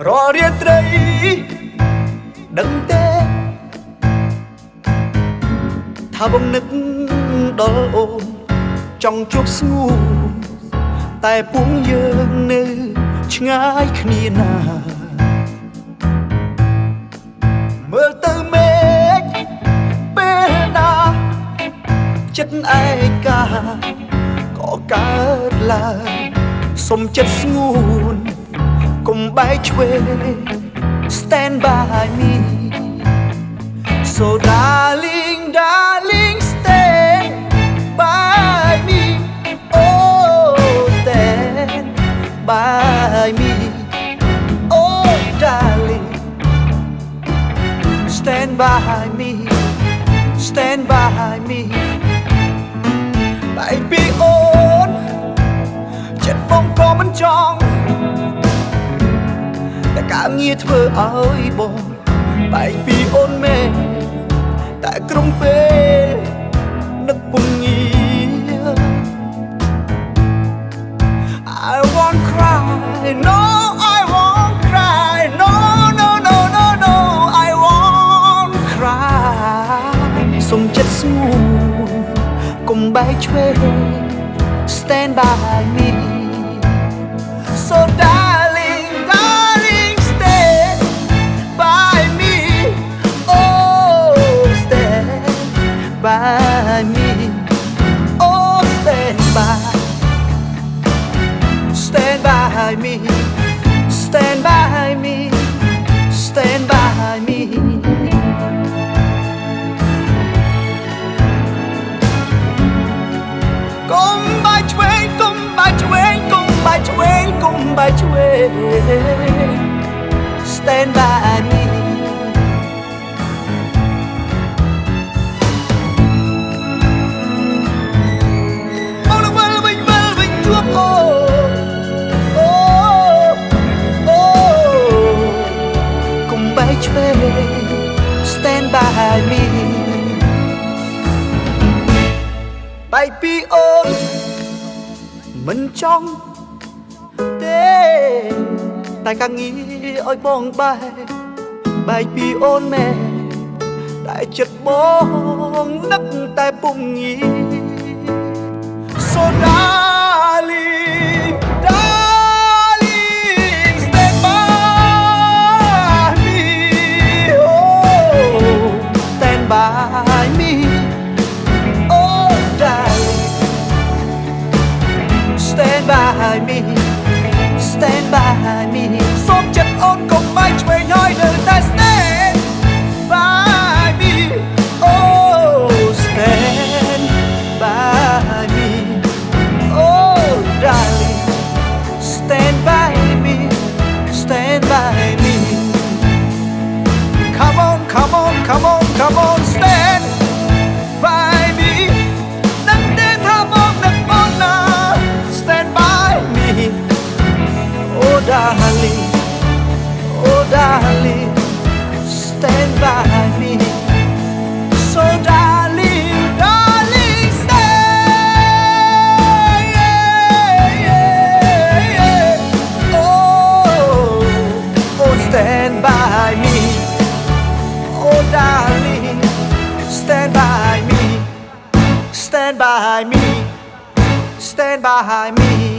រាល់រាត្រីដឹងទេថាបំនឹកដល់អូនចង់ជួបស្ងួនតែពួងយើងនៅឆ្ងាយគ្នាណាមើលទៅមេឃពេលណាចិត្តឯកាក៏កើតឡើងសុំចិត្តស្ងួនកុំបែកឆ្វេង Stand by me So darling darling stand by me Oh stand by me Oh darling Stand by me Stand by me Babyអូនចិត្តបងក៏មិនចង់តែការងារធ្វើឲ្យបងបែកពីអូនមែនតែក្រុមពេលនឹកពុំងា I won't cry no I won't cry no no no no no I won't cry សុំចិត្តស្ងួនកុំបែកឆ្វេង Stand by me So darling darling stand by me Oh stand by me Oh stand by Stand by me Stand by me Stand by me Come by train, come by train, come by train, come by train. Stand by me. Oh, the world will to a oh, oh. Come by train, stand by me. Babyអូនមិនចង់ទេតែការងារឲ្យបងបែកពីអូនមែនតែចិត្តបងនឹកតែពុំងាយ So darling darling stand by me oh stand by me Stand by me Stand by me សូមចិត្តអូនកុំបែកឆ្វេងហើយនៅតែ Stand by me Oh stand by me Oh darling Stand by me Stand by me Come on come on come on come on Stand by me Oh darling, oh darling, stand by me. So darling, darling, stand. Yeah, yeah, yeah. Oh, oh, stand by me. Oh darling, stand by me. Stand by me. Stand by me.